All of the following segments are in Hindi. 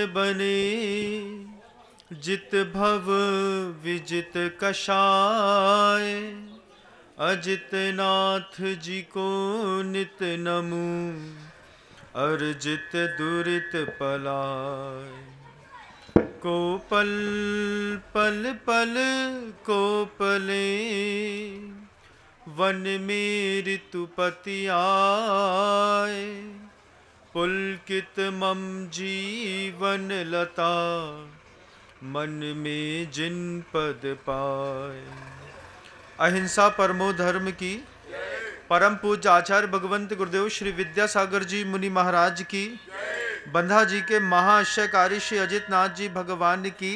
बने, जित भव विजित कषाय। अजित नाथ जी को नित नमु, अर्जित दुरित पलाय। को पल पल पल को पले, वन में ऋतुपति आए। पुलकित मम जीवन लता, मन में जिन पद पाए। अहिंसा परमो धर्म की परम पूज्य आचार्य भगवंत गुरुदेव श्री विद्यासागर जी मुनि महाराज की, बंधा जी के महाआश्चर्यकारी श्री अजित नाथ जी भगवान की,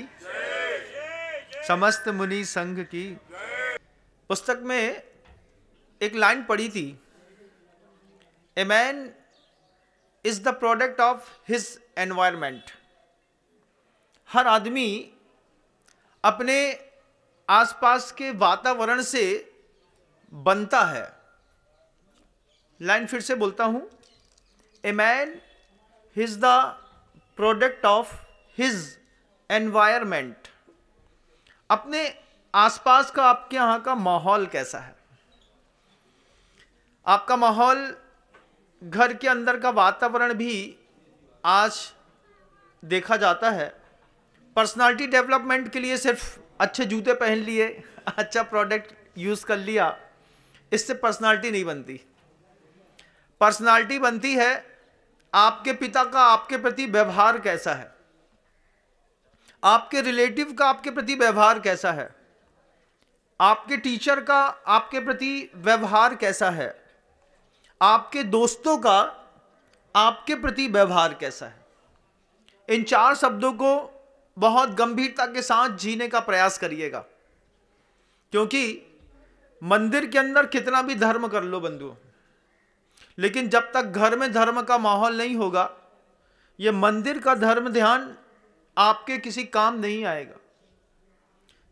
समस्त मुनि संघ की। पुस्तक में एक लाइन पढ़ी थी, a man is the product of his environment. हर आदमी अपने आसपास के वातावरण से बनता है। लाइन फिर से बोलता हूं, ए man is the product of his environment. अपने आसपास का, आपके यहां का माहौल कैसा है? आपका माहौल, घर के अंदर का वातावरण भी आज देखा जाता है। पर्सनालिटी डेवलपमेंट के लिए सिर्फ अच्छे जूते पहन लिए, अच्छा प्रोडक्ट यूज कर लिया, इससे पर्सनालिटी नहीं बनती। पर्सनालिटी बनती है आपके पिता का आपके प्रति व्यवहार कैसा है, आपके रिलेटिव का आपके प्रति व्यवहार कैसा है, आपके टीचर का आपके प्रति व्यवहार कैसा है, आपके दोस्तों का आपके प्रति व्यवहार कैसा है। इन चार शब्दों को बहुत गंभीरता के साथ जीने का प्रयास करिएगा, क्योंकि मंदिर के अंदर कितना भी धर्म कर लो बंधुओं, लेकिन जब तक घर में धर्म का माहौल नहीं होगा, यह मंदिर का धर्म ध्यान आपके किसी काम नहीं आएगा।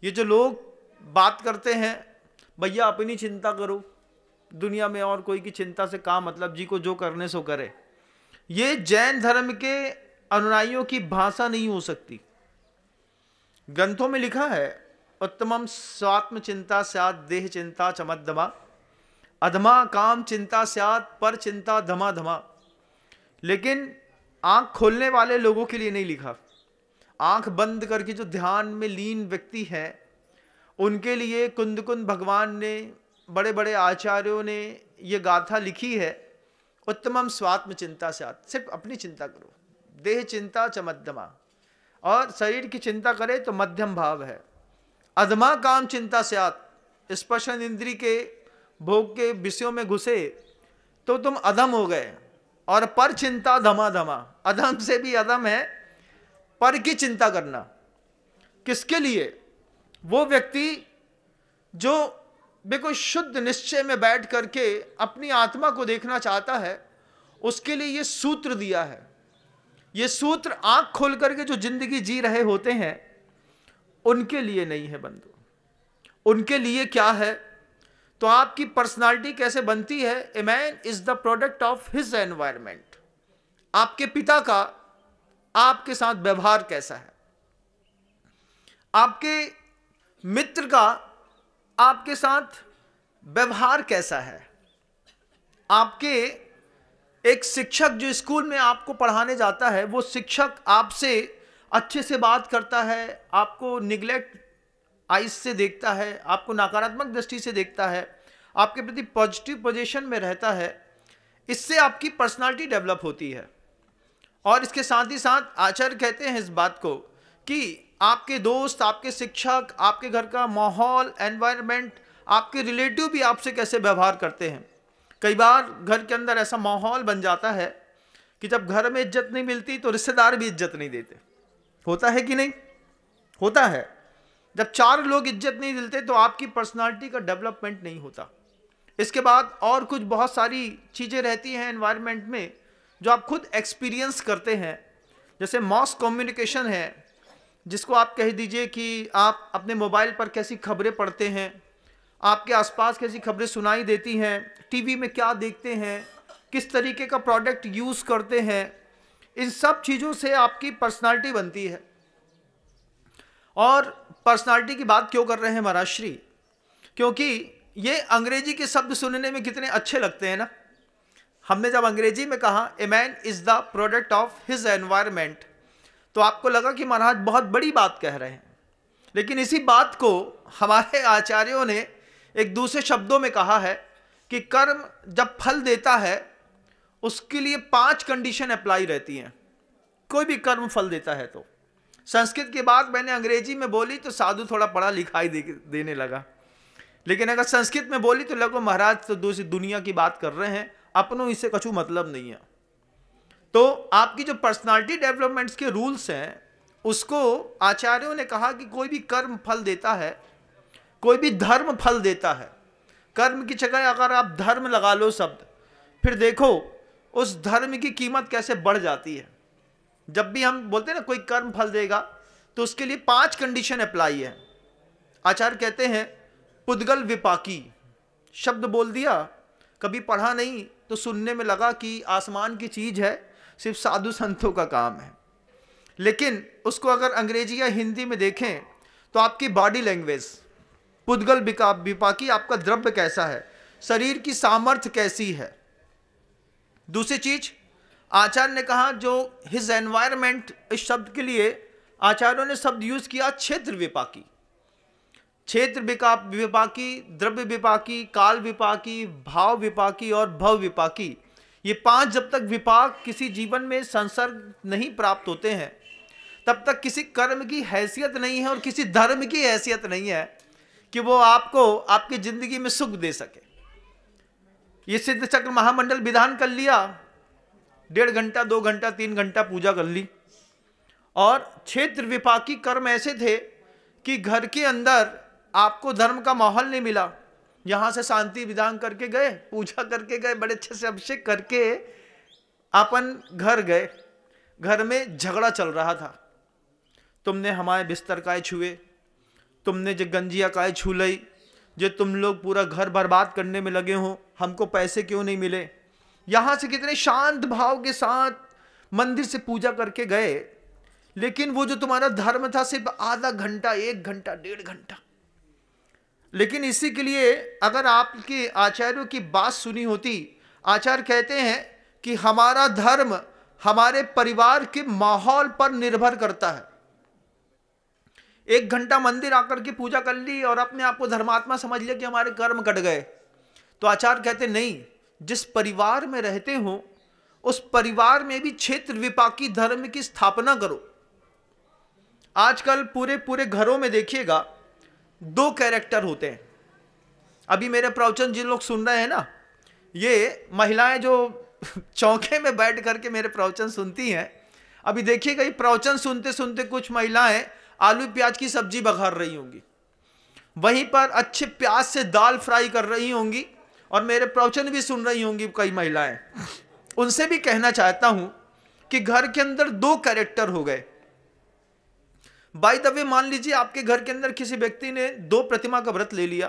ये जो लोग बात करते हैं, भैया अपनी चिंता करो, दुनिया में और कोई की चिंता से काम मतलब, जी को जो करने सो करे, ये जैन धर्म के अनुयायियों की भाषा नहीं हो सकती। ग्रंथों में लिखा है, उत्तमम स्वात्म चिंता स्यात् देह चिंता चमद्धमा, अधमा काम चिंता स्यात् पर चिंता धमा धमा। लेकिन आंख खोलने वाले लोगों के लिए नहीं लिखा। आंख बंद करके जो ध्यान में लीन व्यक्ति है, उनके लिए कुंद कुंद भगवान ने, बड़े बड़े आचार्यों ने ये गाथा लिखी है, उत्तमम स्वात्म चिंता स्यात्। सिर्फ अपनी चिंता करो, देह चिंता च मध्यमा, और शरीर की चिंता करे तो मध्यम भाव है। अधमा काम चिंता स्यात्, स्पर्शन इंद्री के भोग के विषयों में घुसे तो तुम अधम हो गए। और पर चिंता धमा धमा, अधम से भी अधम है पर की चिंता करना। किसके लिए? वो व्यक्ति जो बिल्कुल शुद्ध निश्चय में बैठ करके अपनी आत्मा को देखना चाहता है, उसके लिए ये सूत्र दिया है। ये सूत्र आंख खोल करके जो जिंदगी जी रहे होते हैं, उनके लिए नहीं है बंधु। उनके लिए क्या है? तो आपकी पर्सनालिटी कैसे बनती है? ए man is the product of his environment. आपके पिता का आपके साथ व्यवहार कैसा है, आपके मित्र का आपके साथ व्यवहार कैसा है, आपके एक शिक्षक जो स्कूल में आपको पढ़ाने जाता है, वो शिक्षक आपसे अच्छे से बात करता है, आपको निग्लेक्ट आइज से देखता है, आपको नकारात्मक दृष्टि से देखता है, आपके प्रति पॉजिटिव पोजीशन में रहता है, इससे आपकी पर्सनालिटी डेवलप होती है। और इसके साथ ही साथ आचार्य कहते हैं इस बात को कि आपके दोस्त, आपके शिक्षक, आपके घर का माहौल, एनवायरनमेंट, आपके रिलेटिव भी आपसे कैसे व्यवहार करते हैं। कई बार घर के अंदर ऐसा माहौल बन जाता है कि जब घर में इज्जत नहीं मिलती तो रिश्तेदार भी इज्जत नहीं देते। होता है कि नहीं? होता है। जब चार लोग इज्जत नहीं देते तो आपकी पर्सनालिटी का डेवलपमेंट नहीं होता। इसके बाद और कुछ बहुत सारी चीज़ें रहती हैं एनवायरनमेंट में जो आप खुद एक्सपीरियंस करते हैं। जैसे मॉस कम्युनिकेशन है, जिसको आप कह दीजिए कि आप अपने मोबाइल पर कैसी खबरें पढ़ते हैं, आपके आसपास कैसी खबरें सुनाई देती हैं, टीवी में क्या देखते हैं, किस तरीके का प्रोडक्ट यूज़ करते हैं, इन सब चीज़ों से आपकी पर्सनालिटी बनती है। और पर्सनालिटी की बात क्यों कर रहे हैं महाराज श्री? क्योंकि ये अंग्रेजी के शब्द सुनने में कितने अच्छे लगते हैं ना। हमने जब अंग्रेजी में कहा ए man is the product of his environment, तो आपको लगा कि महाराज बहुत बड़ी बात कह रहे हैं, लेकिन इसी बात को हमारे आचार्यों ने एक दूसरे शब्दों में कहा है कि कर्म जब फल देता है उसके लिए 5 कंडीशन अप्लाई रहती हैं। कोई भी कर्म फल देता है तो संस्कृत की बात मैंने अंग्रेजी में बोली तो साधु थोड़ा पढ़ा लिखाई देने लगा, लेकिन अगर संस्कृत में बोली तो लगो महाराज तो दूसरी दुनिया की बात कर रहे हैं, अपनों इससे कुछ मतलब नहीं है। तो आपकी जो पर्सनालिटी डेवलपमेंट्स के रूल्स हैं उसको आचार्यों ने कहा कि कोई भी कर्म फल देता है, कोई भी धर्म फल देता है। कर्म की जगह अगर आप धर्म लगा लो शब्द, फिर देखो उस धर्म की कीमत कैसे बढ़ जाती है। जब भी हम बोलते हैं ना कोई कर्म फल देगा तो उसके लिए 5 कंडीशन अप्लाई है। आचार्य कहते हैं पुद्गल विपाकी शब्द बोल दिया, कभी पढ़ा नहीं तो सुनने में लगा कि आसमान की चीज है, सिर्फ साधु संतों का काम है। लेकिन उसको अगर अंग्रेजी या हिंदी में देखें तो आपकी बॉडी लैंग्वेज, पुद्गल विपाकी आपका द्रव्य कैसा है, शरीर की सामर्थ्य कैसी है। दूसरी चीज आचार्य ने कहा जो हिज एनवायरमेंट, इस शब्द के लिए आचार्यों ने शब्द यूज किया क्षेत्र विपाकी। क्षेत्र विपाकी, द्रव्य विपाकी, काल विपाकी, भाव विपाकी और भव विपाकी। ये 5 जब तक विपाक किसी जीवन में संसर्ग नहीं प्राप्त होते हैं तब तक किसी कर्म की हैसियत नहीं है और किसी धर्म की हैसियत नहीं है कि वो आपको आपकी जिंदगी में सुख दे सके। ये सिद्ध चक्र महामंडल विधान कर लिया, 1.5 घंटा 2 घंटा 3 घंटा पूजा कर ली, और क्षेत्र विपाकी कर्म ऐसे थे कि घर के अंदर आपको धर्म का माहौल नहीं मिला। यहां से शांति विधान करके गए, पूजा करके गए, बड़े अच्छे से अभिषेक करके अपन घर गए, घर में झगड़ा चल रहा था। तुमने हमारे बिस्तर काहे छुए, तुमने जो गंजिया काहे छू लई, जो तुम लोग पूरा घर बर्बाद करने में लगे हो, हमको पैसे क्यों नहीं मिले। यहां से कितने शांत भाव के साथ मंदिर से पूजा करके गए, लेकिन वो जो तुम्हारा धर्म था सिर्फ आधा घंटा, 1 घंटा, 1.5 घंटा। लेकिन इसी के लिए अगर आपके आचार्यों की बात सुनी होती, आचार्य कहते हैं कि हमारा धर्म हमारे परिवार के माहौल पर निर्भर करता है। 1 घंटा मंदिर आकर के पूजा कर ली और अपने आप को धर्मात्मा समझ लिया कि हमारे कर्म कट गए, तो आचार्य कहते नहीं, जिस परिवार में रहते हो उस परिवार में भी क्षेत्र विपाकी धर्म की स्थापना करो। आजकल पूरे पूरे घरों में देखिएगा 2 कैरेक्टर होते हैं। अभी मेरे प्रवचन जिन लोग सुन रहे हैं ना, ये महिलाएं जो चौके में बैठ करके मेरे प्रवचन सुनती हैं, अभी देखिएगा ये प्रवचन सुनते सुनते कुछ महिलाएं आलू प्याज की सब्जी बघार रही होंगी, वहीं पर अच्छे प्याज से दाल फ्राई कर रही होंगी और मेरे प्रवचन भी सुन रही होंगी कई महिलाएं। उनसे भी कहना चाहता हूं कि घर के अंदर 2 कैरेक्टर हो गए। बाय द वे, मान लीजिए आपके घर के अंदर किसी व्यक्ति ने 2 प्रतिमा का व्रत ले लिया,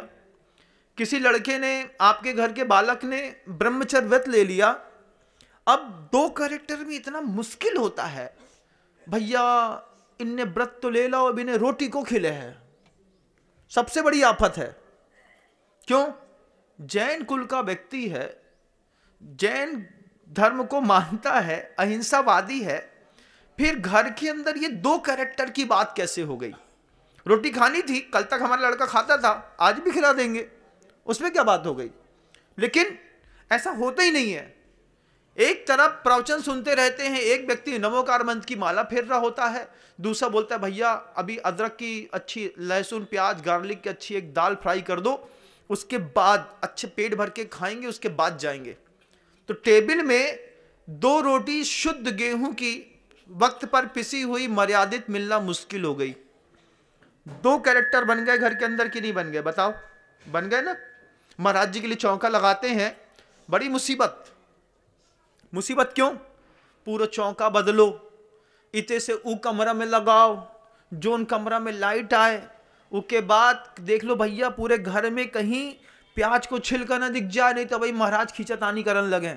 किसी लड़के ने, आपके घर के बालक ने ब्रह्मचर्य व्रत ले लिया। अब 2 कैरेक्टर में इतना मुश्किल होता है, भैया इनने व्रत तो ले लो, अब इन्हें रोटी को खिले है, सबसे बड़ी आफत है। क्यों? जैन कुल का व्यक्ति है, जैन धर्म को मानता है, अहिंसावादी है, फिर घर के अंदर ये 2 कैरेक्टर की बात कैसे हो गई? रोटी खानी थी, कल तक हमारा लड़का खाता था, आज भी खिला देंगे, उसमें क्या बात हो गई? लेकिन ऐसा होता ही नहीं है। एक तरफ प्रवचन सुनते रहते हैं, एक व्यक्ति नमोकार मंत्र की माला फेर रहा होता है, दूसरा बोलता है भैया अभी अदरक की अच्छी, लहसुन प्याज गार्लिक की अच्छी एक दाल फ्राई कर दो, उसके बाद अच्छे पेट भर के खाएंगे, उसके बाद जाएंगे। तो टेबल में 2 रोटी शुद्ध गेहूं की वक्त पर पिसी हुई मर्यादित मिलना मुश्किल हो गई। 2 कैरेक्टर बन गए घर के अंदर कि नहीं बन गए? बताओ, बन गए ना। महाराज जी के लिए चौका लगाते हैं, बड़ी मुसीबत। मुसीबत क्यों? पूरा चौका बदलो, इते से ऊ कमरा में लगाओ, जोन कमरा में लाइट आए, उसके बाद देख लो भैया पूरे घर में कहीं प्याज को छिलका ना दिख जाए, नहीं तो भाई महाराज खींचातानी करने लगे।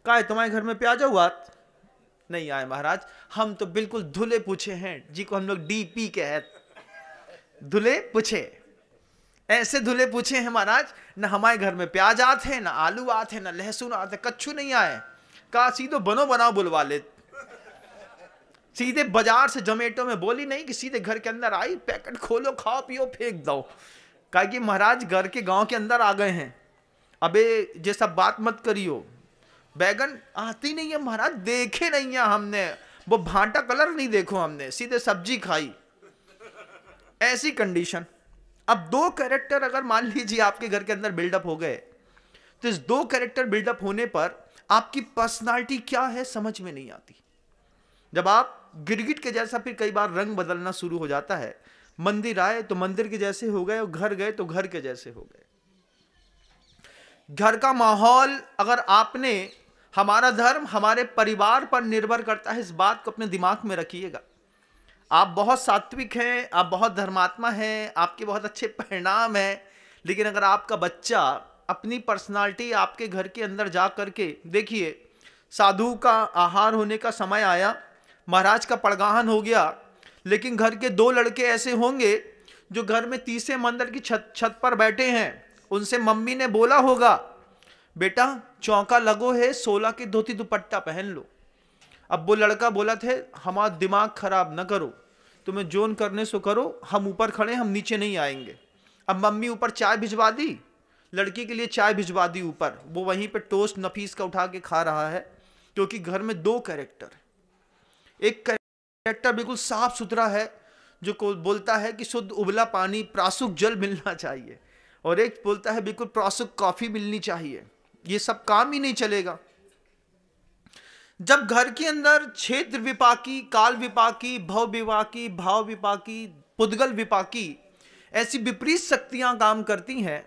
का है तुम्हारे घर में प्याज हुआ? नहीं आए महाराज, हम तो बिल्कुल धुले पूछे हैं जी को हम लोग डीपी कहते, धुले पूछे, ऐसे धुले पूछे हैं महाराज, न हमारे घर में प्याज आते हैं, न आलू आते हैं, न लहसुन आते, कच्छु नहीं आए। कहा सीधे बनो बनाओ बुलवा ले, सीधे बाजार से जोमेटो में बोली नहीं कि सीधे घर के अंदर आई, पैकेट खोलो खाओ पियो फेंक दो। कहा कि महाराज घर के गांव के अंदर आ गए हैं, अबे ये सब बात मत करियो, बैगन आती नहीं है महाराज, देखे नहीं है हमने, वो भांटा कलर नहीं देखो हमने, सीधे सब्जी खाई, ऐसी कंडीशन। अब 2 कैरेक्टर अगर मान लीजिए आपके घर के अंदर बिल्डअप हो गए, तो इस 2 कैरेक्टर बिल्डअप होने पर आपकी पर्सनालिटी क्या है समझ में नहीं आती। जब आप गिरगिट के जैसा फिर कई बार रंग बदलना शुरू हो जाता है, मंदिर आए तो मंदिर के जैसे हो गए, और घर गए तो घर के जैसे हो गए। घर का माहौल, अगर आपने, हमारा धर्म हमारे परिवार पर निर्भर करता है, इस बात को अपने दिमाग में रखिएगा। आप बहुत सात्विक हैं, आप बहुत धर्मात्मा हैं, आपके बहुत अच्छे परिणाम हैं, लेकिन अगर आपका बच्चा अपनी पर्सनालिटी आपके घर के अंदर जा करके, देखिए साधु का आहार होने का समय आया, महाराज का पड़गाहन हो गया, लेकिन घर के 2 लड़के ऐसे होंगे जो घर में तीसरे मंदिर की छत पर बैठे हैं, उनसे मम्मी ने बोला होगा बेटा चौका लगो है, 16 की धोती दुपट्टा पहन लो। अब वो लड़का बोला थे हमारा दिमाग खराब न करो, तुम्हें जोन करने सो करो, हम ऊपर खड़े, हम नीचे नहीं आएंगे। अब मम्मी ऊपर चाय भिजवा दी, लड़की के लिए चाय भिजवा दी ऊपर, वो वहीं पे टोस्ट नफीस का उठा के खा रहा है, क्योंकि घर में 2 कैरेक्टर है। एक कैरेक्टर बिल्कुल साफ सुथरा है, जो को बोलता है कि शुद्ध उबला पानी प्रासुक जल मिलना चाहिए, और एक बोलता है बिल्कुल प्रासुक कॉफी मिलनी चाहिए। ये सब काम ही नहीं चलेगा। जब घर के अंदर क्षेत्र विपाकी, काल विपाकी, भव विपाकी, भाव विपाकी, पुद्गल विपाकी ऐसी विपरीत शक्तियां काम करती हैं,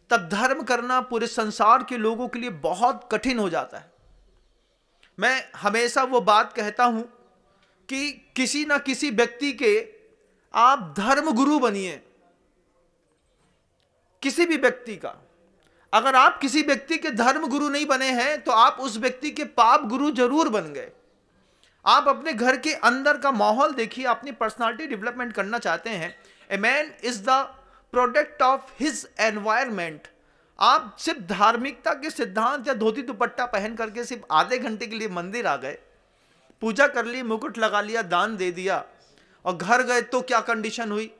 तब धर्म करना पूरे संसार के लोगों के लिए बहुत कठिन हो जाता है। मैं हमेशा वो बात कहता हूं कि किसी ना किसी व्यक्ति के आप धर्म गुरु बनिए, किसी भी व्यक्ति का। अगर आप किसी व्यक्ति के धर्म गुरु नहीं बने हैं तो आप उस व्यक्ति के पाप गुरु जरूर बन गए। आप अपने घर के अंदर का माहौल देखिए, अपनी पर्सनालिटी डेवलपमेंट करना चाहते हैं, ए man is the product of his environment. आप सिर्फ धार्मिकता के सिद्धांत या धोती दुपट्टा पहन करके सिर्फ आधे घंटे के लिए मंदिर आ गए, पूजा कर ली, मुकुट लगा लिया, दान दे दिया, और घर गए तो क्या कंडीशन हुई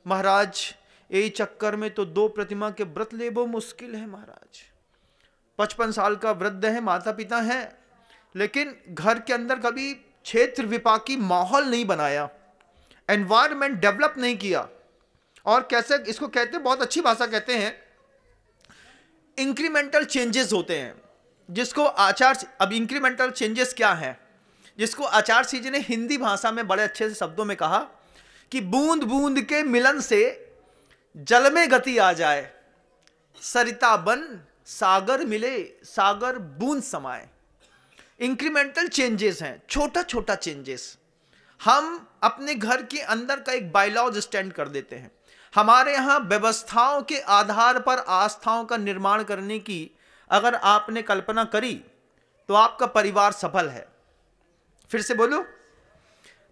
महाराज, यही चक्कर में तो 2 प्रतिमा के व्रत ले वो मुश्किल है महाराज। 55 साल का वृद्ध है, माता पिता है, लेकिन घर के अंदर कभी क्षेत्र विपाकी माहौल नहीं बनाया, एनवायरनमेंट डेवलप नहीं किया। और कैसे इसको कहते हैं, बहुत अच्छी भाषा कहते हैं, इंक्रीमेंटल चेंजेस होते हैं, जिसको आचार्य, अब इंक्रीमेंटल चेंजेस क्या है, जिसको आचार्य जी ने हिंदी भाषा में बड़े अच्छे से शब्दों में कहा कि बूंद बूंद के मिलन से जल में गति आ जाए, सरिता बन सागर मिले, सागर बूंद समाए। इंक्रीमेंटल चेंजेस हैं, छोटा छोटा चेंजेस। हम अपने घर के अंदर का एक बायलॉज स्टैंड कर देते हैं। हमारे यहाँ व्यवस्थाओं के आधार पर आस्थाओं का निर्माण करने की अगर आपने कल्पना करी तो आपका परिवार सफल है। फिर से बोलो,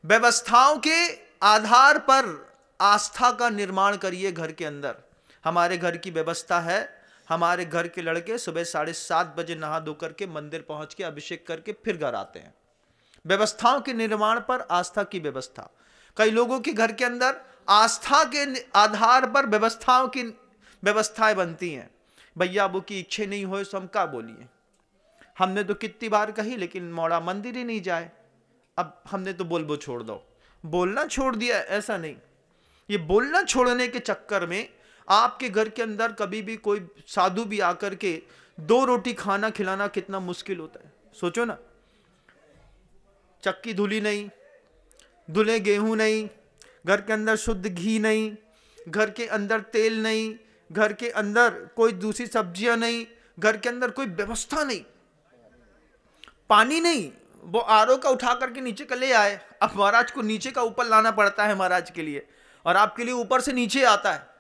व्यवस्थाओं के आधार पर आस्था का निर्माण करिए घर के अंदर। हमारे घर की व्यवस्था है, हमारे घर के लड़के सुबह 7:30 बजे नहा धो करके मंदिर पहुंच के अभिषेक करके फिर घर आते हैं। व्यवस्थाओं के निर्माण पर आस्था की व्यवस्था। कई लोगों के घर के अंदर आस्था के आधार पर व्यवस्थाओं की व्यवस्थाएं बनती हैं। भैया वो की इच्छा नहीं हो तो हम क्या बोलिए, हमने तो कितनी बार कही लेकिन मौड़ा मंदिर ही नहीं जाए, अब हमने तो बोल छोड़ दो, बोलना छोड़ दिया। ऐसा नहीं, ये बोलना छोड़ने के चक्कर में आपके घर के अंदर कभी भी कोई साधु भी आकर के 2 रोटी खाना खिलाना कितना मुश्किल होता है, सोचो ना। चक्की धुली नहीं, धुले गेहूं नहीं, घर के अंदर शुद्ध घी नहीं, घर के अंदर तेल नहीं, घर के अंदर कोई दूसरी सब्जियां नहीं, घर के अंदर कोई व्यवस्था नहीं, पानी नहीं, वो आरओ का उठा करके नीचे का ले आए। अब महाराज को नीचे का ऊपर लाना पड़ता है महाराज के लिए, और आपके लिए ऊपर से नीचे आता है।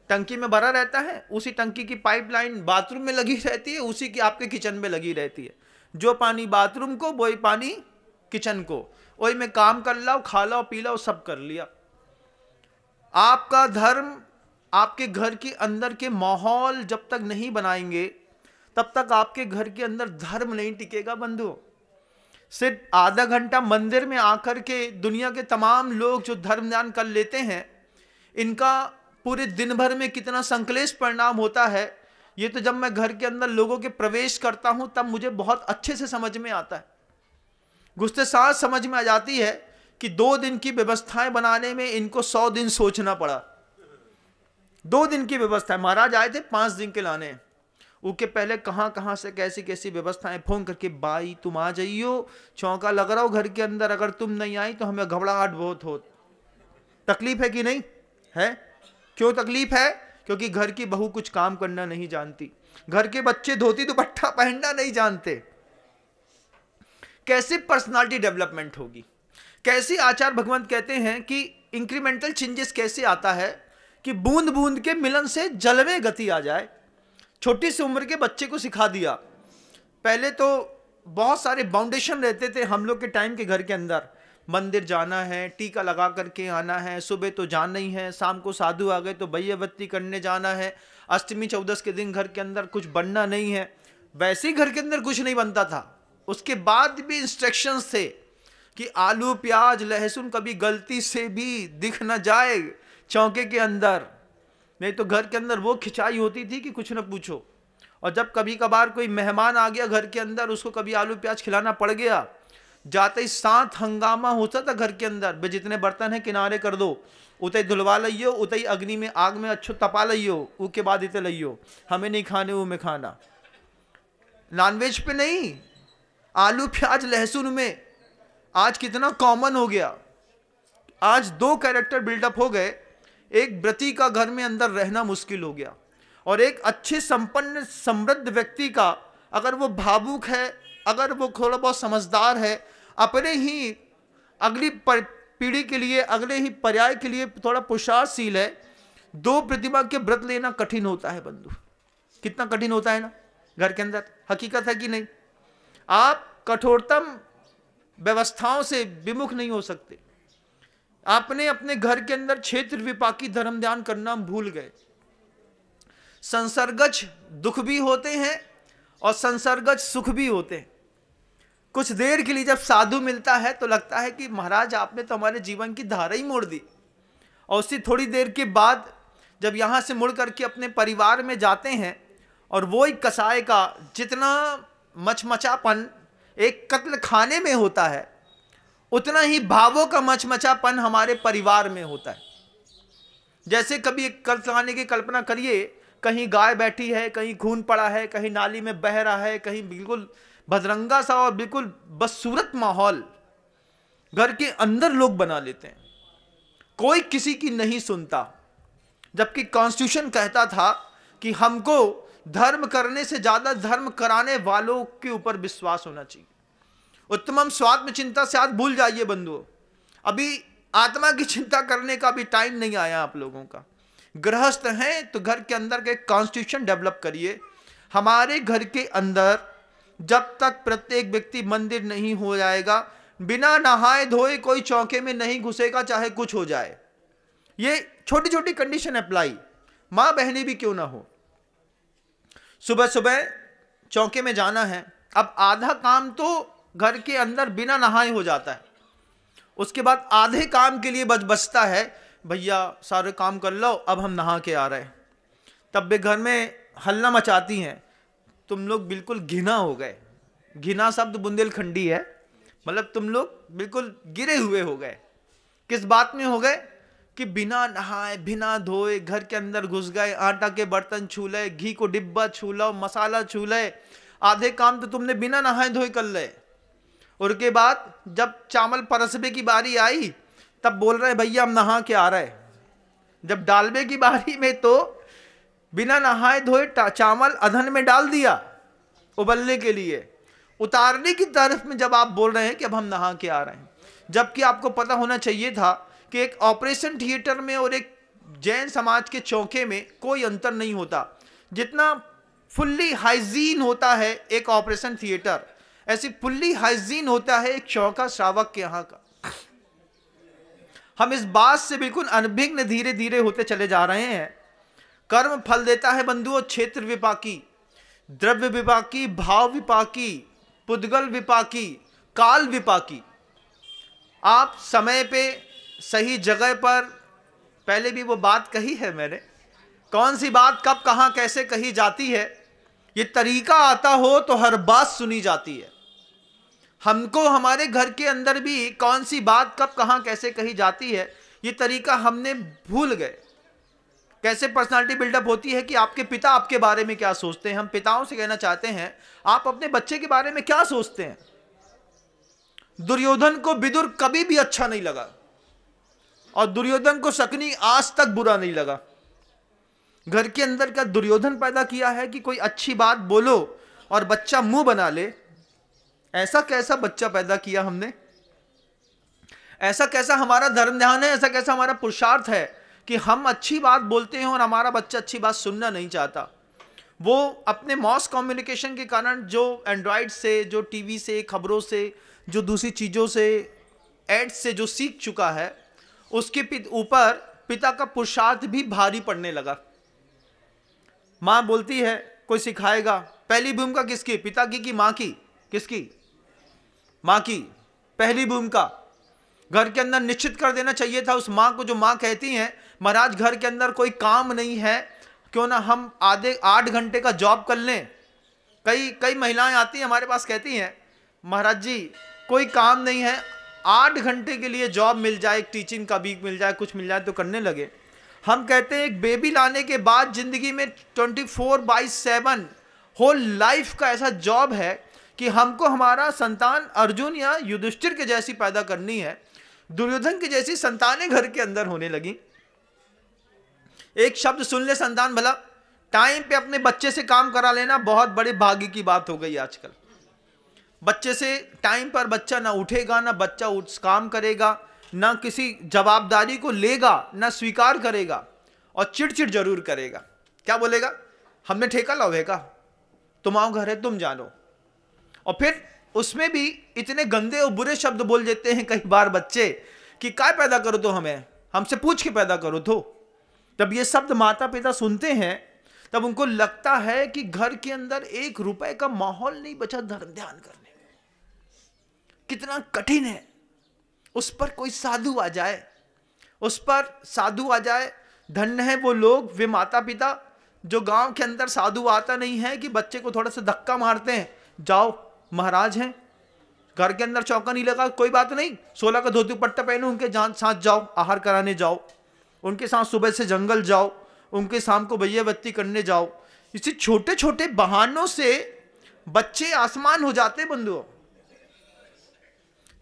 टंकी में भरा रहता है, उसी टंकी की पाइपलाइन बाथरूम में लगी रहती है, उसी की आपके किचन में लगी रहती है। जो पानी बाथरूम को वही पानी किचन को, वही में काम कर लाओ, खा लाओ, पी लाओ, सब कर लिया। आपका धर्म आपके घर के अंदर के माहौल जब तक नहीं बनाएंगे तब तक आपके घर के अंदर धर्म नहीं टिकेगा बंधु। सिर्फ आधा घंटा मंदिर में आकर के दुनिया के तमाम लोग जो धर्म ध्यान कर लेते हैं, इनका पूरे दिन भर में कितना संकलेश परिणाम होता है, ये तो जब मैं घर के अंदर लोगों के प्रवेश करता हूं तब मुझे बहुत अच्छे से समझ में आता है। घुसते साथ समझ में आ जाती है कि 2 दिन की व्यवस्थाएं बनाने में इनको 100 दिन सोचना पड़ा। 2 दिन की व्यवस्था, महाराज आए थे 5 दिन के लाने, उसके पहले कहां कहां से कैसी कैसी व्यवस्थाएं, फोन करके बाई तुम आ जाइयो, चौंका लग रहा हो घर के अंदर, अगर तुम नहीं आई तो हमें घबराहट बहुत हो। तकलीफ है कि नहीं है? क्यों तकलीफ है? क्योंकि घर की बहू कुछ काम करना नहीं जानती, घर के बच्चे धोती दुपट्टा पहनना नहीं जानते। कैसे पर्सनालिटी डेवलपमेंट होगी? कैसे आचार्य भगवंत कहते हैं कि इंक्रीमेंटल चेंजेस कैसे आता है कि बूंद बूंद के मिलन से जल में गति आ जाए। छोटी सी उम्र के बच्चे को सिखा दिया। पहले तो बहुत सारे बाउंडेशन रहते थे हम लोग के टाइम के घर के अंदर, मंदिर जाना है, टीका लगा करके आना है, सुबह तो जाना ही है, शाम को साधु आ गए तो बैयवत्ती करने जाना है, अष्टमी चौदस के दिन घर के अंदर कुछ बनना नहीं है। वैसे ही घर के अंदर कुछ नहीं बनता था। उसके बाद भी इंस्ट्रक्शंस थे कि आलू प्याज लहसुन कभी गलती से भी दिख न जाए चौके के अंदर, नहीं तो घर के अंदर वो खिंचाई होती थी कि कुछ न पूछो। और जब कभी कभार कोई मेहमान आ गया घर के अंदर, उसको कभी आलू प्याज खिलाना पड़ गया, जाते ही 7 हंगामा होता था घर के अंदर। बे जितने बर्तन है किनारे कर दो, उतई धुलवा लियो, उतई अग्नि में आग में अच्छो तपा लियो, उसके बाद इतने लियो, हमें नहीं खाने वो में खाना। नॉनवेज पे नहीं, आलू प्याज लहसुन में आज कितना कॉमन हो गया। आज 2 कैरेक्टर बिल्डअप हो गए। एक व्रती का घर में अंदर रहना मुश्किल हो गया, और एक अच्छे संपन्न समृद्ध व्यक्ति का अगर वो भावुक है, अगर वो थोड़ा बहुत समझदार है, अपने ही अगली पीढ़ी के लिए, अगले ही पर्याय के लिए थोड़ा पुरुषार्थशील है, 2 प्रतिमा के व्रत लेना कठिन होता है बंधु। कितना कठिन होता है ना घर के अंदर, हकीकत है कि नहीं? आप कठोरतम व्यवस्थाओं से विमुख नहीं हो सकते। आपने अपने घर के अंदर क्षेत्र विपाकी धर्म ध्यान करना भूल गए। संसर्गज दुख भी होते हैं और संसर्गज सुख भी होते हैं। कुछ देर के लिए जब साधु मिलता है तो लगता है कि महाराज आपने तो हमारे जीवन की धारा ही मोड़ दी, और उससे थोड़ी देर के बाद जब यहाँ से मुड़ करके अपने परिवार में जाते हैं, और वो ही कसाई का जितना मचमचापन एक कत्ल खाने में होता है, उतना ही भावों का मचमचापन हमारे परिवार में होता है। जैसे कभी एक कत्ल खाने की कल्पना करिए, कहीं गाय बैठी है, कहीं खून पड़ा है, कहीं नाली में बह रहा है, कहीं बिल्कुल भदरंगा सा और बिल्कुल बदसूरत माहौल घर के अंदर लोग बना लेते हैं। कोई किसी की नहीं सुनता, जबकि कॉन्स्टिट्यूशन कहता था कि हमको धर्म करने से ज्यादा धर्म कराने वालों के ऊपर विश्वास होना चाहिए। उत्तमम स्वात्म चिंता से आज भूल जाइए बंधुओं, अभी आत्मा की चिंता करने का भी टाइम नहीं आया आप लोगों का। गृहस्थ हैं तो घर के अंदर के कॉन्स्टिट्यूशन डेवलप करिए। हमारे घर के अंदर जब तक प्रत्येक व्यक्ति मंदिर नहीं हो जाएगा, बिना नहाए धोए कोई चौके में नहीं घुसेगा, चाहे कुछ हो जाए। ये छोटी छोटी कंडीशन अप्लाई, मां बहनें भी क्यों ना हो। सुबह सुबह चौके में जाना है, अब आधा काम तो घर के अंदर बिना नहाए हो जाता है, उसके बाद आधे काम के लिए बचता है, भैया सारे काम कर लो अब हम नहा के आ रहे हैं। तब वे घर में हल्ला मचाती हैं, तुम लोग बिल्कुल घिना हो गए। घिना शब्द बुंदेलखंडी है, मतलब तुम लोग बिल्कुल गिरे हुए हो गए। किस बात में हो गए कि बिना नहाए बिना धोए घर के अंदर घुस गए, आटा के बर्तन छू ले, घी को डिब्बा छू लो, मसाला छू ले, आधे काम तो तुमने बिना नहाए धोए कर ले। और के बाद जब चावल परसबे की बारी आई तब बोल रहे भैया हम नहा के आ रहे। जब डालबे की बारी में तो बिना नहाए धोए चावल अधन में डाल दिया उबलने के लिए। उतारने की तरफ में जब आप बोल रहे हैं कि अब हम नहा के आ रहे हैं, जबकि आपको पता होना चाहिए था कि एक ऑपरेशन थिएटर में और एक जैन समाज के चौके में कोई अंतर नहीं होता। जितना फुल्ली हाइजीन होता है एक ऑपरेशन थिएटर, ऐसी फुल्ली हाइजीन होता है एक चौका श्रावक के यहाँ का। हम इस बात से बिल्कुल अनभिज्ञ धीरे धीरे होते चले जा रहे हैं। कर्म फल देता है बंधुओं क्षेत्र विपाकी, द्रव्य विपाकी, भाव विपाकी, पुद्गल विपाकी, काल विपाकी। आप समय पे सही जगह पर, पहले भी वो बात कही है मैंने, कौन सी बात कब कहां कैसे कही जाती है, ये तरीका आता हो तो हर बात सुनी जाती है। हमको हमारे घर के अंदर भी कौन सी बात कब कहां कैसे कही जाती है, ये तरीका हमने भूल गए। कैसे पर्सनालिटी बिल्डअप होती है कि आपके पिता आपके बारे में क्या सोचते हैं। हम पिताओं से कहना चाहते हैं, आप अपने बच्चे के बारे में क्या सोचते हैं। दुर्योधन को विदुर कभी भी अच्छा नहीं लगा और दुर्योधन को शकुनी आज तक बुरा नहीं लगा। घर के अंदर का दुर्योधन पैदा किया है कि कोई अच्छी बात बोलो और बच्चा मुंह बना ले। ऐसा कैसा बच्चा पैदा किया हमने, ऐसा कैसा हमारा धर्म ध्यान है, ऐसा कैसा हमारा पुरुषार्थ है कि हम अच्छी बात बोलते हैं और हमारा बच्चा अच्छी बात सुनना नहीं चाहता। वो अपने मॉस कम्युनिकेशन के कारण, जो एंड्रॉयड से, जो टीवी से, खबरों से, जो दूसरी चीज़ों से, एड्स से जो सीख चुका है, उसके ऊपर पिता का पुरुषार्थ भी भारी पड़ने लगा। माँ बोलती है कोई सिखाएगा, पहली भूमिका किसकी, पिता की कि माँ की? किसकी? माँ की। पहली भूमिका घर के अंदर निश्चित कर देना चाहिए था उस माँ को, जो माँ कहती हैं महाराज घर के अंदर कोई काम नहीं है, क्यों ना हम आधे 8 घंटे का जॉब कर लें। कई महिलाएं आती हैं हमारे पास, कहती हैं महाराज जी कोई काम नहीं है, 8 घंटे के लिए जॉब मिल जाए, टीचिंग का भी मिल जाए, कुछ मिल जाए तो करने लगे। हम कहते हैं एक बेबी लाने के बाद जिंदगी में 24/7 होल लाइफ का ऐसा जॉब है कि हमको हमारा संतान अर्जुन या युधिष्ठिर के जैसी पैदा करनी है। दुर्योधन की जैसी संतानें घर के अंदर होने लगी। एक शब्द सुन ले संतान भला, टाइम पे अपने बच्चे से काम करा लेना बहुत बड़े भाग्य की बात हो गई आजकल। बच्चे से टाइम पर बच्चा ना उठेगा, ना बच्चा काम करेगा, ना किसी जवाबदारी को लेगा, ना स्वीकार करेगा और चिड़चिड़ जरूर करेगा। क्या बोलेगा, हमने ठेका लवेगा, तुम आओ घर है तुम जानो। और फिर उसमें भी इतने गंदे और बुरे शब्द बोल देते हैं कई बार बच्चे कि काय पैदा करो तो हमें, हमसे पूछ के पैदा करो तो। जब ये शब्द माता पिता सुनते हैं तब उनको लगता है कि घर के अंदर 1 रुपए का माहौल नहीं बचा धर्म ध्यान करने का। कितना कठिन है। उस पर कोई साधु आ जाए, उस पर साधु आ जाए। धन्य है वो लोग, वे माता पिता जो गांव के अंदर साधु आता नहीं है कि बच्चे को थोड़ा सा धक्का मारते हैं, जाओ महाराज हैं, घर के अंदर चौका नहीं लगा कोई बात नहीं, 16 का धोती पट्टा पहनो, उनके साथ जाओ, आहार कराने जाओ, उनके साथ सुबह से जंगल जाओ, उनके शाम को भैया बत्ती करने जाओ। इसी छोटे छोटे बहानों से बच्चे आसमान हो जाते बंधुओं।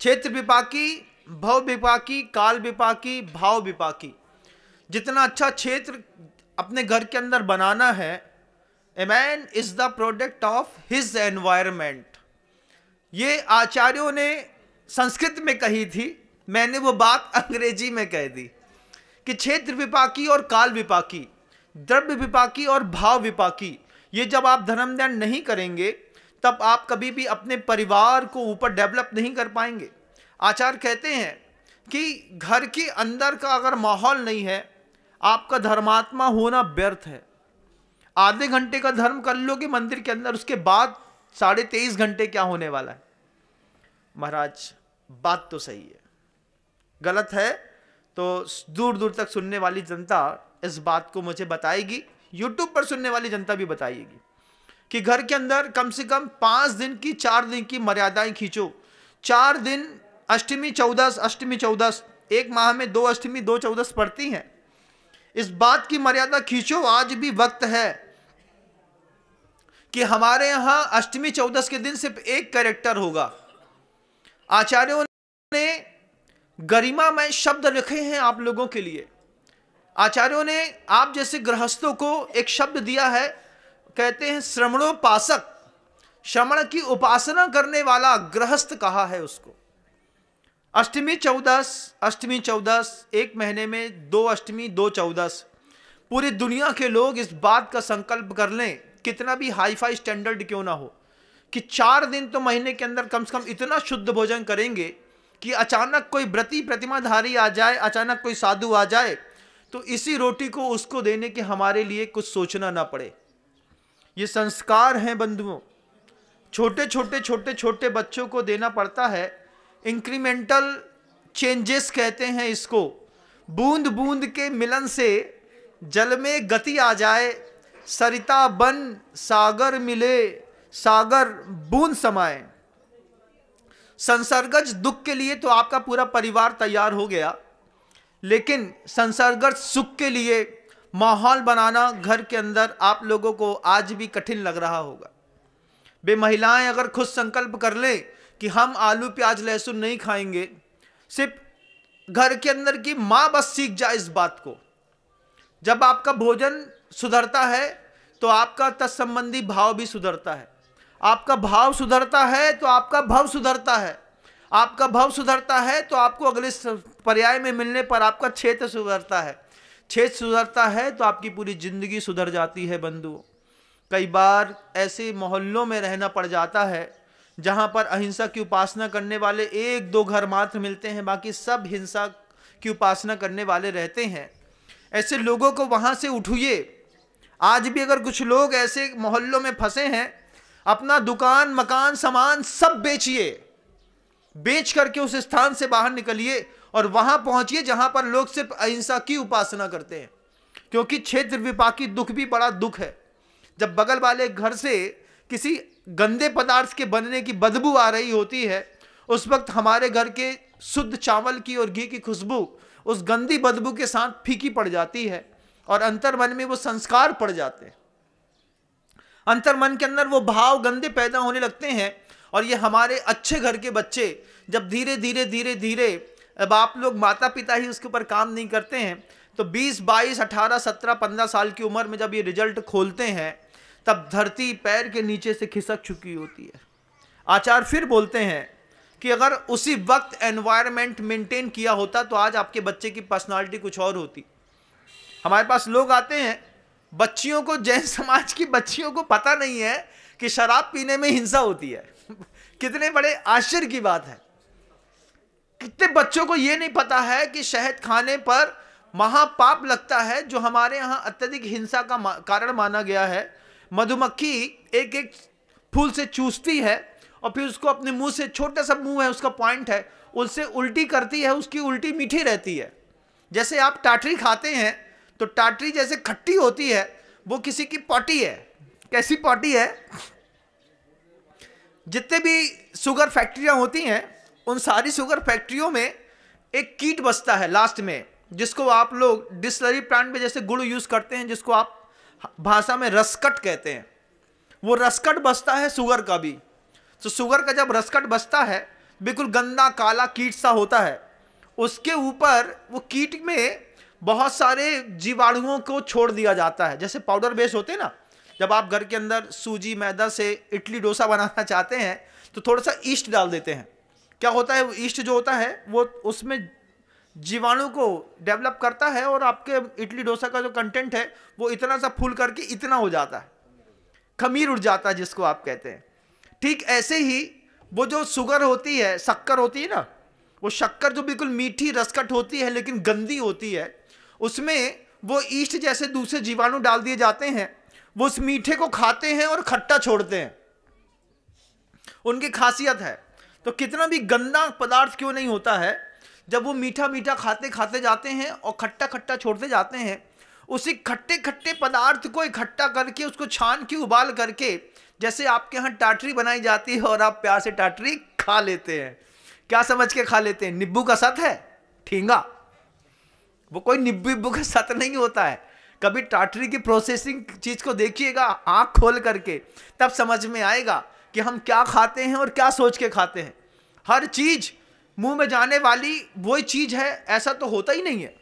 क्षेत्र विपाकी, भव विपाकी, काल विपाकी, भाव विपाकी। जितना अच्छा क्षेत्र अपने घर के अंदर बनाना है, ए man is the product of his environment. ये आचार्यों ने संस्कृत में कही थी, मैंने वो बात अंग्रेजी में कह दी कि क्षेत्र विपाकी और काल विपाकी, द्रव्य विपाकी और भाव विपाकी, ये जब आप धर्म ध्यान नहीं करेंगे तब आप कभी भी अपने परिवार को ऊपर डेवलप नहीं कर पाएंगे। आचार्य कहते हैं कि घर के अंदर का अगर माहौल नहीं है, आपका धर्मात्मा होना व्यर्थ है। आधे घंटे का धर्म कर लोगे मंदिर के अंदर, उसके बाद 23.5 घंटे क्या होने वाला है। महाराज बात तो सही है, गलत है तो दूर दूर तक सुनने वाली जनता इस बात को मुझे बताएगी, YouTube पर सुनने वाली जनता भी बताएगी कि घर के अंदर कम से कम 5 दिन की, 4 दिन की मर्यादाएं खींचो। 4 दिन अष्टमी चौदस, अष्टमी चौदस, एक माह में 2 अष्टमी 2 चौदस पड़ती हैं। इस बात की मर्यादा खींचो। आज भी वक्त है कि हमारे यहां अष्टमी चौदस के दिन सिर्फ एक कैरेक्टर होगा। आचार्यों ने गरिमामय शब्द लिखे हैं आप लोगों के लिए। आचार्यों ने आप जैसे गृहस्थों को एक शब्द दिया है, कहते हैं श्रमणोपासक। श्रमण की उपासना करने वाला गृहस्थ कहा है उसको। अष्टमी चौदस, एक महीने में 2 अष्टमी 2 चौदस। पूरी दुनिया के लोग इस बात का संकल्प कर लें, कितना भी हाई फाई स्टैंडर्ड क्यों ना हो, कि 4 दिन तो महीने के अंदर कम से कम इतना शुद्ध भोजन करेंगे कि अचानक कोई व्रती प्रतिमाधारी आ जाए, अचानक कोई साधु आ जाए, तो इसी रोटी को उसको देने के हमारे लिए कुछ सोचना ना पड़े। ये संस्कार हैं बंधुओं, छोटे छोटे छोटे छोटे बच्चों को देना पड़ता है। इंक्रीमेंटल चेंजेस कहते हैं इसको। बूंद बूंद के मिलन से जल में गति आ जाए, सरिता बन सागर मिले, सागर बूंद समाए। संसर्गज दुख के लिए तो आपका पूरा परिवार तैयार हो गया, लेकिन संसर्गज सुख के लिए माहौल बनाना घर के अंदर आप लोगों को आज भी कठिन लग रहा होगा। वे महिलाएं अगर खुद संकल्प कर लें कि हम आलू प्याज लहसुन नहीं खाएंगे, सिर्फ घर के अंदर की माँ बस सीख जाए इस बात को। जब आपका भोजन सुधरता है तो आपका तत्संबंधी भाव भी सुधरता है। आपका भाव सुधरता है तो आपका भव सुधरता है। आपका भव सुधरता है तो आपको अगले पर्याय में मिलने पर आपका क्षेत्र सुधरता है। क्षेत्र सुधरता है तो आपकी पूरी जिंदगी सुधर जाती है बंधुओं। कई बार ऐसे मोहल्लों में रहना पड़ जाता है जहां पर अहिंसा की उपासना करने वाले 1-2 घर मात्र मिलते हैं, बाकी सब हिंसा की उपासना करने वाले रहते हैं। ऐसे लोगों को वहां से उठिए। आज भी अगर कुछ लोग ऐसे मोहल्लों में फंसे हैं, अपना दुकान मकान सामान सब बेचिए, बेच करके उस स्थान से बाहर निकलिए और वहां पहुंचिए जहां पर लोग सिर्फ अहिंसा की उपासना करते हैं। क्योंकि क्षेत्र विपाकी दुख भी बड़ा दुख है। जब बगल वाले घर से किसी गंदे पदार्थ के बनने की बदबू आ रही होती है, उस वक्त हमारे घर के शुद्ध चावल की और घी की खुशबू उस गंदी बदबू के साथ फीकी पड़ जाती है और अंतर्मन में वो संस्कार पड़ जाते हैं। अंतर्मन के अंदर वो भाव गंदे पैदा होने लगते हैं। और ये हमारे अच्छे घर के बच्चे जब धीरे धीरे धीरे धीरे, अब आप लोग माता पिता ही उसके ऊपर काम नहीं करते हैं, तो 20, 22, 18, 17, 15 साल की उम्र में जब ये रिजल्ट खोलते हैं, तब धरती पैर के नीचे से खिसक चुकी होती है। आचार्य फिर बोलते हैं कि अगर उसी वक्त एनवायरनमेंट मेंटेन किया होता तो आज आपके बच्चे की पर्सनालिटी कुछ और होती। हमारे पास लोग आते हैं, बच्चियों को, जैन समाज की बच्चियों को पता नहीं है कि शराब पीने में हिंसा होती है। कितने बड़े आश्चर्य की बात है। कितने बच्चों को यह नहीं पता है कि शहद खाने पर महापाप लगता है, जो हमारे यहां अत्यधिक हिंसा का कारण माना गया है। मधुमक्खी एक एक फूल से चूसती है और फिर उसको अपने मुंह से, छोटा सा मुंह है उसका, पॉइंट है, उससे उल्टी करती है। उसकी उल्टी मीठी रहती है। जैसे आप टाटरी खाते हैं तो टाटरी जैसे खट्टी होती है, वो किसी की पॉटी है। कैसी पॉटी है? जितने भी शुगर फैक्ट्रियां होती हैं, उन सारी शुगर फैक्ट्रियों में एक कीट बसता है लास्ट में, जिसको आप लोग डिस्लरी प्लांट में जैसे गुड़ यूज करते हैं, जिसको आप भाषा में रसकट कहते हैं। वो रसकट बसता है शुगर का भी। तो शुगर का जब रसकट बसता है, बिल्कुल गंदा काला कीट सा होता है। उसके ऊपर वो कीट में बहुत सारे जीवाणुओं को छोड़ दिया जाता है। जैसे पाउडर बेस होते हैं ना, जब आप घर के अंदर सूजी मैदा से इडली डोसा बनाना चाहते हैं तो थोड़ा सा ईस्ट डाल देते हैं। क्या होता है, वो ईस्ट जो होता है वो उसमें जीवाणु को डेवलप करता है और आपके इडली डोसा का जो कंटेंट है वो इतना सा फूल करके इतना हो जाता है, खमीर उड़ जाता है जिसको आप कहते हैं। ठीक ऐसे ही वो जो शुगर होती है, शक्कर होती है ना, वो शक्कर जो बिल्कुल मीठी रसकट होती है लेकिन गंदी होती है, उसमें वो ईस्ट जैसे दूसरे जीवाणु डाल दिए जाते हैं। वो उस मीठे को खाते हैं और खट्टा छोड़ते हैं। उनकी खासियत है। तो कितना भी गंदा पदार्थ क्यों नहीं होता है, जब वो मीठा मीठा खाते खाते जाते हैं और खट्टा खट्टा छोड़ते जाते हैं, उसी खट्टे खट्टे पदार्थ को इकट्ठा करके उसको छान के उबाल करके, जैसे आपके यहाँ टाटरी बनाई जाती है और आप प्यार से टाटरी खा लेते हैं। क्या समझ के खा लेते हैं? नींबू का सत है, ठेंगा। वो कोई नींबू का सत नहीं होता है। कभी टाटरी की प्रोसेसिंग चीज को देखिएगा आंख खोल करके, तब समझ में आएगा कि हम क्या खाते हैं और क्या सोच के खाते हैं। हर चीज मुंह में जाने वाली वही चीज है ऐसा तो होता ही नहीं है।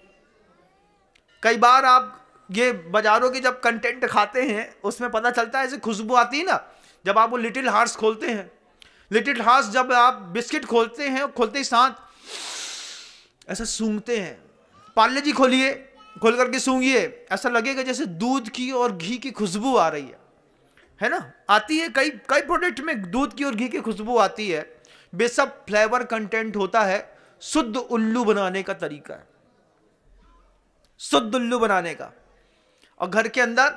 कई बार आप ये बाजारों के जब कंटेंट खाते हैं उसमें पता चलता है, ऐसे खुशबू आती है ना, जब आप वो लिटिल हार्ट्स खोलते हैं, लिटिल हार्ट्स जब आप बिस्किट खोलते हैं, खोलते ही साथ ऐसा सूंघते हैं। पार्ले जी खोलिए, खोल करके सूंघिए, ऐसा लगेगा जैसे दूध की और घी की खुशबू आ रही है। है ना, आती है कई कई प्रोडक्ट में दूध की और घी की खुशबू आती है, बेशक फ्लेवर कंटेंट होता है, शुद्ध उल्लू बनाने का तरीका है, शुद्ध उल्लू बनाने का। और घर के अंदर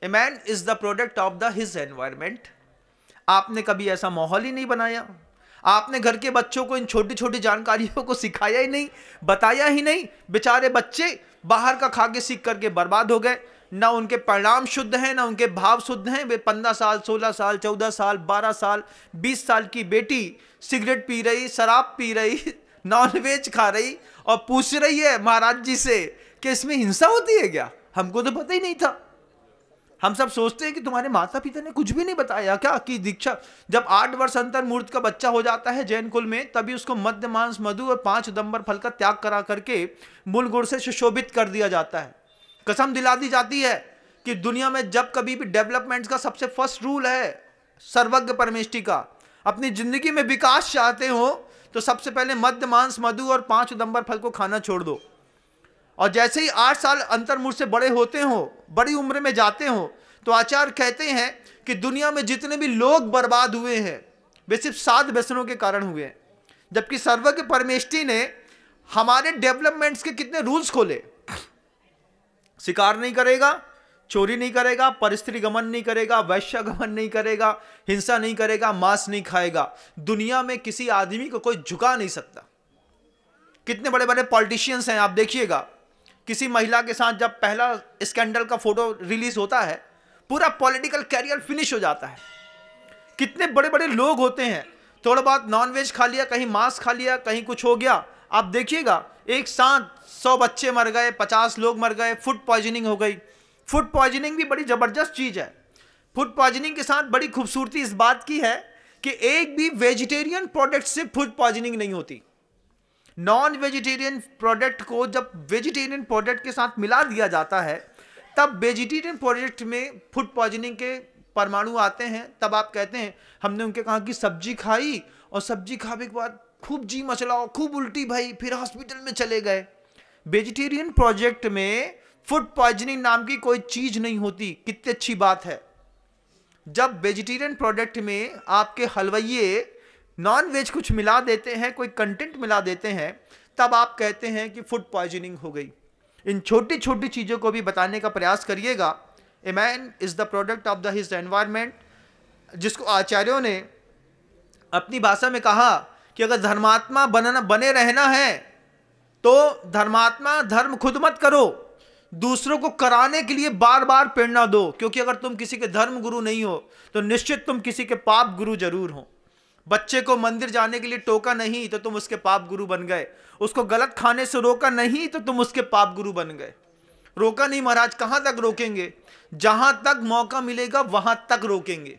ए man is the product of the his environment. आपने कभी ऐसा माहौल ही नहीं बनाया, आपने घर के बच्चों को इन छोटी छोटी जानकारियों को सिखाया ही नहीं, बताया ही नहीं। बेचारे बच्चे बाहर का खा के सीख करके बर्बाद हो गए, ना उनके परिणाम शुद्ध हैं ना उनके भाव शुद्ध हैं। वे 15 साल 16 साल 14 साल 12 साल 20 साल की बेटी सिगरेट पी रही, शराब पी रही, नॉनवेज खा रही और पूछ रही है महाराज जी से कि इसमें हिंसा होती है क्या? हमको तो पता ही नहीं था। हम सब सोचते हैं कि तुम्हारे माता पिता ने कुछ भी नहीं बताया क्या कि दीक्षा, जब 8 वर्ष अंतर मूर्त का बच्चा हो जाता है जैन कुल में, तभी उसको मध्य मांस मधु और 5 उदंबर फल का त्याग करा करके मूल गुण से सुशोभित कर दिया जाता है। कसम दिला दी जाती है कि दुनिया में जब कभी भी डेवलपमेंट का सबसे फर्स्ट रूल है सर्वज्ञ परमेष्टि का, अपनी जिंदगी में विकास चाहते हो तो सबसे पहले मध्य मांस मधु और 5 उदंबर फल को खाना छोड़ दो। और जैसे ही 8 साल अंतर्मुर्त से बड़े होते हो, बड़ी उम्र में जाते हो, तो आचार्य कहते हैं कि दुनिया में जितने भी लोग बर्बाद हुए हैं वे सिर्फ 7 व्यसनों के कारण हुए हैं। जबकि सर्वज्ञ परमेष्टि ने हमारे डेवलपमेंट्स के कितने रूल्स खोले। शिकार नहीं करेगा, चोरी नहीं करेगा, परिस्त्री गमन नहीं करेगा, वैश्य गमन नहीं करेगा, हिंसा नहीं करेगा, मांस नहीं खाएगा। दुनिया में किसी आदमी को कोई झुका नहीं सकता। कितने बड़े बड़े पॉलिटिशियंस हैं, आप देखिएगा, किसी महिला के साथ जब पहला स्कैंडल का फोटो रिलीज होता है, पूरा पॉलिटिकल कैरियर फिनिश हो जाता है। कितने बड़े बड़े लोग होते हैं, थोड़ा बहुत नॉनवेज खा लिया, कहीं मांस खा लिया, कहीं कुछ हो गया, आप देखिएगा एक साथ 100 बच्चे मर गए, 50 लोग मर गए, फूड पॉइजनिंग हो गई। फूड पॉइजनिंग भी बड़ी जबरदस्त चीज है। फूड पॉइजनिंग के साथ बड़ी खूबसूरती इस बात की है कि एक भी वेजिटेरियन प्रोडक्ट से फूड पॉइजनिंग नहीं होती। नॉन वेजिटेरियन प्रोडक्ट को जब वेजिटेरियन प्रोडक्ट के साथ मिला दिया जाता है, तब वेजिटेरियन प्रोडक्ट में फूड पॉइजनिंग के परमाणु आते हैं। तब आप कहते हैं हमने उनके कहा कि सब्जी खाई और सब्जी खाने के बाद खूब जी मचला, खूब उल्टी भाई, फिर हॉस्पिटल में चले गए। वेजिटेरियन प्रोजेक्ट में फूड पॉइजनिंग नाम की कोई चीज नहीं होती। कितनी अच्छी बात है। जब वेजिटेरियन प्रोडक्ट में आपके हलवाइये नॉन वेज कुछ मिला देते हैं, कोई कंटेंट मिला देते हैं, तब आप कहते हैं कि फूड पॉइजनिंग हो गई। इन छोटी छोटी चीज़ों को भी बताने का प्रयास करिएगा। ए man is the product of the his environment, जिसको आचार्यों ने अपनी भाषा में कहा कि अगर धर्मात्मा बने रहना है तो धर्मात्मा धर्म खुद मत करो, दूसरों को कराने के लिए बार बार प्रेरणा दो। क्योंकि अगर तुम किसी के धर्म गुरु नहीं हो तो निश्चित तुम किसी के पाप गुरु जरूर हो। बच्चे को मंदिर जाने के लिए टोका नहीं तो तुम उसके पाप गुरु बन गए, उसको गलत खाने से रोका नहीं तो तुम उसके पाप गुरु बन गए। रोका नहीं महाराज, कहां तक रोकेंगे? जहां तक मौका मिलेगा वहां तक रोकेंगे।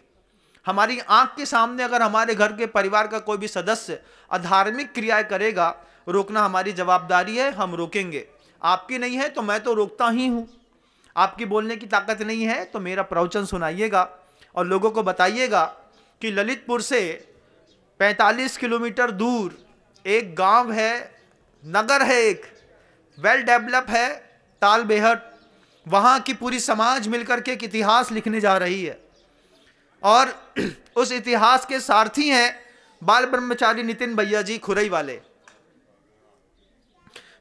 हमारी आंख के सामने अगर हमारे घर के परिवार का कोई भी सदस्य अधार्मिक क्रियाएं करेगा, रोकना हमारी जवाबदारी है, हम रोकेंगे। आपकी नहीं है तो मैं तो रोकता ही हूं। आपकी बोलने की ताकत नहीं है तो मेरा प्रवचन सुनाइएगा और लोगों को बताइएगा कि ललितपुर से 45 किलोमीटर दूर एक गांव है, नगर है, एक वेल डेवलप है, ताल बेहट। वहां की पूरी समाज मिलकर के एक इतिहास लिखने जा रही है और उस इतिहास के सारथी हैं बाल ब्रह्मचारी नितिन भैया जी खुरई वाले।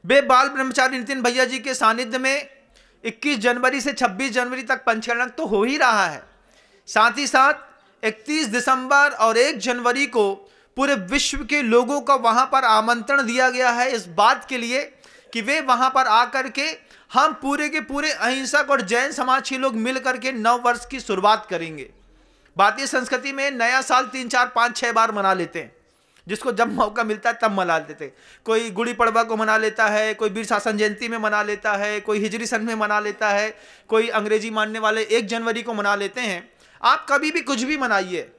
वे बाल ब्रह्मचारी नितिन भैया जी के सानिध्य में 21 जनवरी से 26 जनवरी तक पंचकर्णक तो हो ही रहा है। साथ ही साथ 31 दिसंबर और 1 जनवरी को पूरे विश्व के लोगों का वहां पर आमंत्रण दिया गया है इस बात के लिए कि वे वहां पर आकर के हम पूरे के पूरे अहिंसक और जैन समाज के लोग मिलकर के नव वर्ष की शुरुआत करेंगे। भारतीय संस्कृति में नया साल 3, 4, 5, 6 बार मना लेते हैं, जिसको जब मौका मिलता है तब मना लेते हैं। कोई गुड़ी पड़वा को मना लेता है, कोई वीर शासन जयंती में मना लेता है, कोई हिजरी सन में मना लेता है, कोई अंग्रेजी मानने वाले 1 जनवरी को मना लेते हैं। आप कभी भी कुछ भी मनाइए,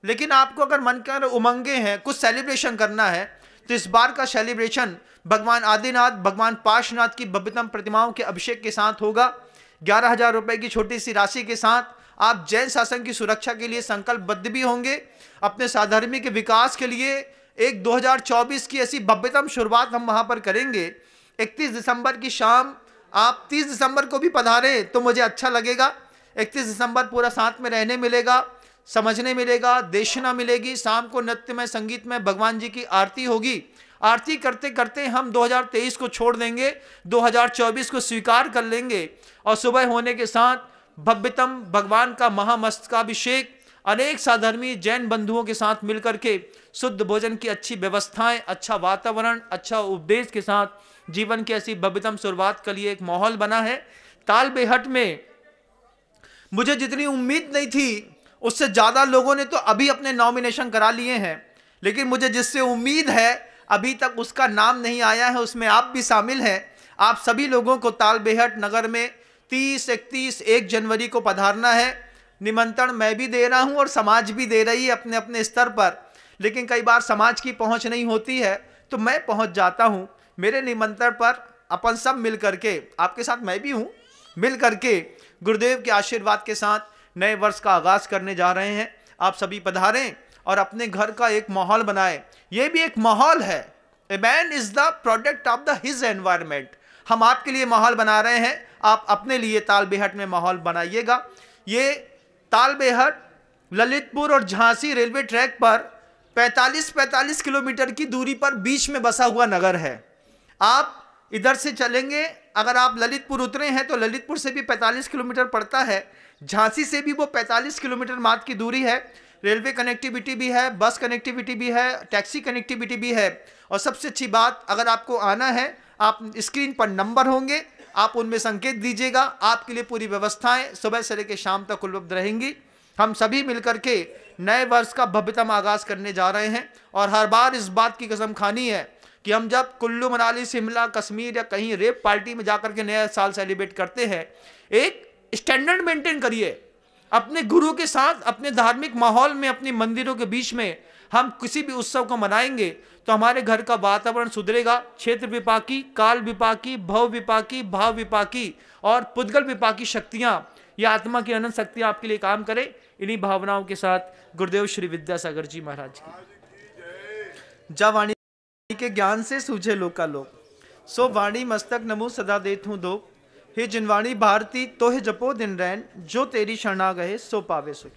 लेकिन आपको अगर मन कर उमंगे हैं, कुछ सेलिब्रेशन करना है, तो इस बार का सेलिब्रेशन भगवान आदिनाथ, भगवान पार्श्वनाथ की भव्यतम प्रतिमाओं के अभिषेक के साथ होगा। 11,000 रुपए की छोटी सी राशि के साथ आप जैन शासन की सुरक्षा के लिए संकल्पबद्ध भी होंगे। अपने साधर्मी के विकास के लिए एक 2024 की ऐसी भव्यतम शुरुआत हम वहां पर करेंगे। 31 दिसंबर की शाम, आप 30 दिसंबर को भी पधारें तो मुझे अच्छा लगेगा। 31 दिसंबर पूरा साथ में रहने मिलेगा, समझने मिलेगा, देशना मिलेगी। शाम को नृत्य में, संगीत में भगवान जी की आरती होगी। आरती करते करते हम 2023 को छोड़ देंगे, 2024 को स्वीकार कर लेंगे और सुबह होने के साथ भव्यतम भगवान का महामस्तकाभिषेक अनेक साधर्मी जैन बंधुओं के साथ मिलकर के शुद्ध भोजन की अच्छी व्यवस्थाएं, अच्छा वातावरण, अच्छा उपदेश के साथ जीवन की ऐसी भव्यतम शुरुआत के लिए एक माहौल बना है। तालबेहट में मुझे जितनी उम्मीद नहीं थी उससे ज्यादा लोगों ने तो अभी अपने नॉमिनेशन करा लिए हैं, लेकिन मुझे जिससे उम्मीद है अभी तक उसका नाम नहीं आया है, उसमें आप भी शामिल हैं। आप सभी लोगों को तालबेहट नगर में 30, 31, 1 जनवरी को पधारना है। निमंत्रण मैं भी दे रहा हूं और समाज भी दे रही है अपने अपने स्तर पर, लेकिन कई बार समाज की पहुंच नहीं होती है तो मैं पहुंच जाता हूं। मेरे निमंत्रण पर अपन सब मिल करके, आपके साथ मैं भी हूं, मिल करके गुरुदेव के आशीर्वाद के साथ नए वर्ष का आगाज करने जा रहे हैं। आप सभी पधारें और अपने घर का एक माहौल बनाएं। यह भी एक माहौल है। ए man is the product of the his environment. हम आपके लिए माहौल बना रहे हैं, आप अपने लिए तालबेहट में माहौल बनाइएगा। ये तालबेहट ललितपुर और झांसी रेलवे ट्रैक पर 45 किलोमीटर की दूरी पर बीच में बसा हुआ नगर है। आप इधर से चलेंगे, अगर आप ललितपुर उतरे हैं तो ललितपुर से भी 45 किलोमीटर पड़ता है, झांसी से भी वो 45 किलोमीटर मात्र की दूरी है। रेलवे कनेक्टिविटी भी है, बस कनेक्टिविटी भी है, टैक्सी कनेक्टिविटी भी है। और सबसे अच्छी बात, अगर आपको आना है, आप स्क्रीन पर नंबर होंगे, आप उनमें संकेत दीजिएगा। आपके लिए पूरी व्यवस्थाएं सुबह से लेकर शाम तक उपलब्ध रहेंगी। हम सभी मिलकर के नए वर्ष का भव्यतम आगाज करने जा रहे हैं और हर बार इस बात की कसम खानी है कि हम जब कुल्लू मनाली, शिमला, कश्मीर या कहीं रेप पार्टी में जाकर के नया साल सेलिब्रेट करते हैं, एक स्टैंडर्ड मेंटेन करिए अपने गुरु के साथ। अपने धार्मिक माहौल में, अपने मंदिरों के बीच में हम किसी भी उत्सव को मनाएंगे तो हमारे घर का वातावरण सुधरेगा। क्षेत्र विपाकी, काल विपाकी, भव विपाकी, भाव विपाकी और पुद्गल विपाकी शक्तियां, या आत्मा की अनंत शक्तियां आपके लिए काम करें। इन्हीं भावनाओं के साथ गुरुदेव श्री विद्यासागर जी महाराज की जब वाणी के ज्ञान से सूझे लोकालोक, सो वाणी मस्तक नमो सदा देत हूँ दो। हे जिनवाणी भारती तो हे जपो दिन रैन, जो तेरी शरणा गए सो पावे सुख।